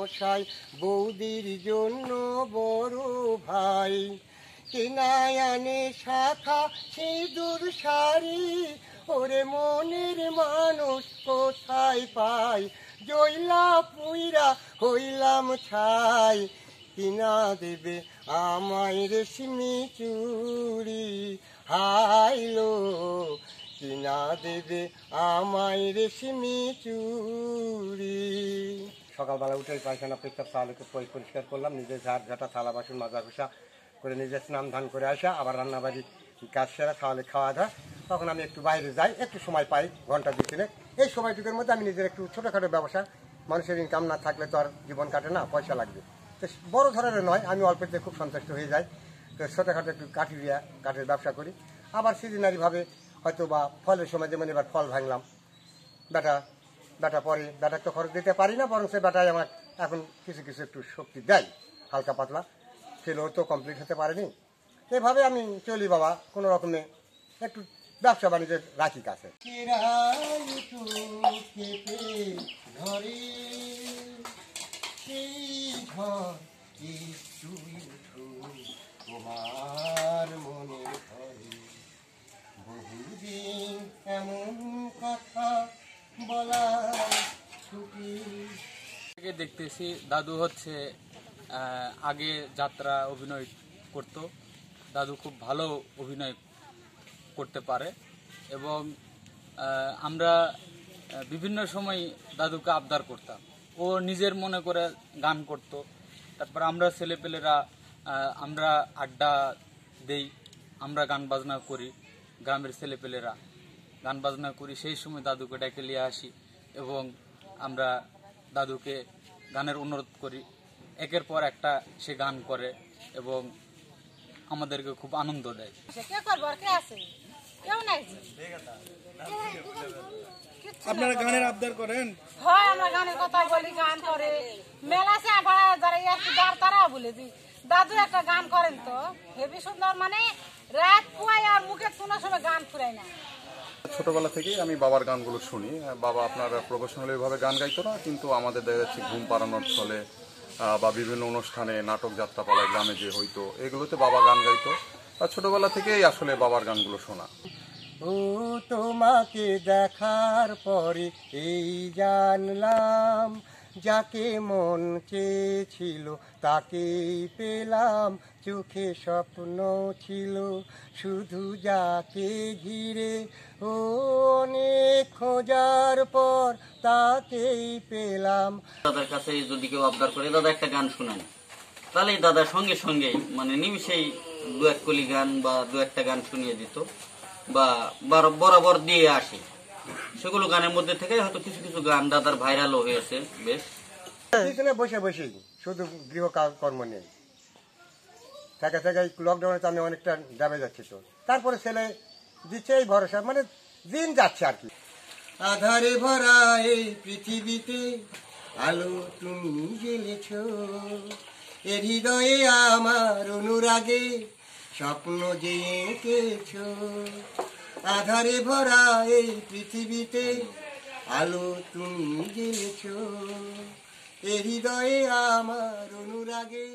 মশাই, বৌদির জন্য বড় ভাই। কেনায় আনে শাখা সিঁদুর শাড়ি, ওরে মনের মানুষ কোথায় পাই? জইলা পুইরা হইলাম ছাই, কিনা দেবে আমায় রেশমি চুড়ি, হাইলো কিনা দেবে আমায় রেশমি চুড়ি। সকালবেলা উঠে পায়খানা পেচ্ছাপ চালকে পরিষ্কার করলাম, নিজের ঝাড় ঝাঁটা থালা বাসন মাজা ঘষা করে নিজে স্নান ধান করে আসা, আবার রান্নাবাড়ি কাজ সেরা খাওয়ালে খাওয়া দাওয়া। তখন আমি একটু বাইরে যাই, একটু সময় পাই, ঘন্টা 2-3। এই সময়টুকুর মধ্যে আমি নিজের একটু ছোটোখাটো ব্যবসা, মানুষের ইনকাম না থাকলে তো আর জীবন কাটে না, পয়সা লাগবে। তো বড় ধরনের নয়, আমি অল্পতে খুব সন্তুষ্ট হয়ে যাই। তো ছোটোখাটো একটু কাঠের ব্যবসা করি। আবার সিজনারিভাবে হয়তো বা ফলের সময়, যেমন এবার ফল ভাঙলাম, বেটা পরে বেটার তো খরচ দিতে পারি না, বরং সে বেটায় আমার এখন কিছু কিছু একটু শক্তি দেয়, হালকা পাতলা। ফেলেও তো কমপ্লিট হতে পারেনি। এভাবে আমি চলি বাবা, কোনো রকমে একটু ব্যবসা বাণিজ্যের রাখি কাছে। তোমার মনে ধরে বহুদিন এমন কথা বলা ছুটি। দেখতেছি দাদু হচ্ছে আগে যাত্রা অভিনয় করত। দাদু খুব ভালো অভিনয় করতে পারে এবং আমরা বিভিন্ন সময় দাদুকে আবদার করতাম। ও নিজের মনে করে গান করত। তারপর আমরা ছেলেপেলেরা আমরা আড্ডা দেই, আমরা গান বাজনা করি, গ্রামের ছেলেপেলেরা গান বাজনা করি। সেই সময় দাদুকে ডেকে নিয়ে আসি এবং আমরা দাদুকে গানের অনুরোধ করি। একের পর একটা সে গান করে এবং আমাদেরকে খুব আনন্দ দেয়। আপনারা গানের আবদার করেন? হয়, আমরা গানের কথা বলি, গান করে মেলা সে যারা তারাও বলে দিই দাদু একটা গান করেন তো হেবি সুন্দর, মানে রাত পুয়াই আর মুখে শোনা শোনা গান ফুরাই না। ছোটবেলা থেকেই আমি বাবার গানগুলো শুনি। বাবা আপনার প্রফেশনালি ভাবে গান গাইতো না, কিন্তু আমাদের দেখা যাচ্ছে ঘুম পাড়ানোর ছলে বা বিভিন্ন অনুষ্ঠানে, নাটক যাত্রাপালায় গ্রামে যে হইতো, এগুলোতে বাবা গান গাইতো। আর ছোটবেলা থেকেই আসলে বাবার গানগুলো শোনা। ও তোমাকে দেখার পরে এই জানলাম, যাকে মন চেয়েছিল তাকেই পেলাম, চোখে স্বপ্ন ছিল শুধু যাকে ঘিরে, ও অনেক খোঁজার পর তাকেই পেলাম। দাদার কাছে যদি কেউ আবদার করে দাদা একটা গান শোনান, তাহলে দাদা সঙ্গে সঙ্গে মানে নিমিষেই 2-1 কলি গান বা 2-1টা গান শুনিয়ে দিত বা বরাবর দিয়ে আসে। সেগুলো গানের মধ্যে থেকে হয়তো কিছু কিছু গান দাদার ভাইরালও হয়েছে বেশ। বসে বসেই শুধু গৃহ কর্ম নেই, থেকে লকডাউনে তো আমি অনেকটা ড্যামেজ যাচ্ছি। তো তারপরে ছেলে দিচ্ছে এই ভরসা, মানে দিন যাচ্ছে আর কি। আধারে ভরা এই পৃথিবীতে আলো তুমি জ্বেলেছ, এর হৃদয়ে আমার অনুরাগে স্বপ্ন যে এঁকেছ। আধারে ভরা এই পৃথিবীতে আলো তুমি জ্বেলেছ, এ হৃদয়ে আমার অনুরাগে।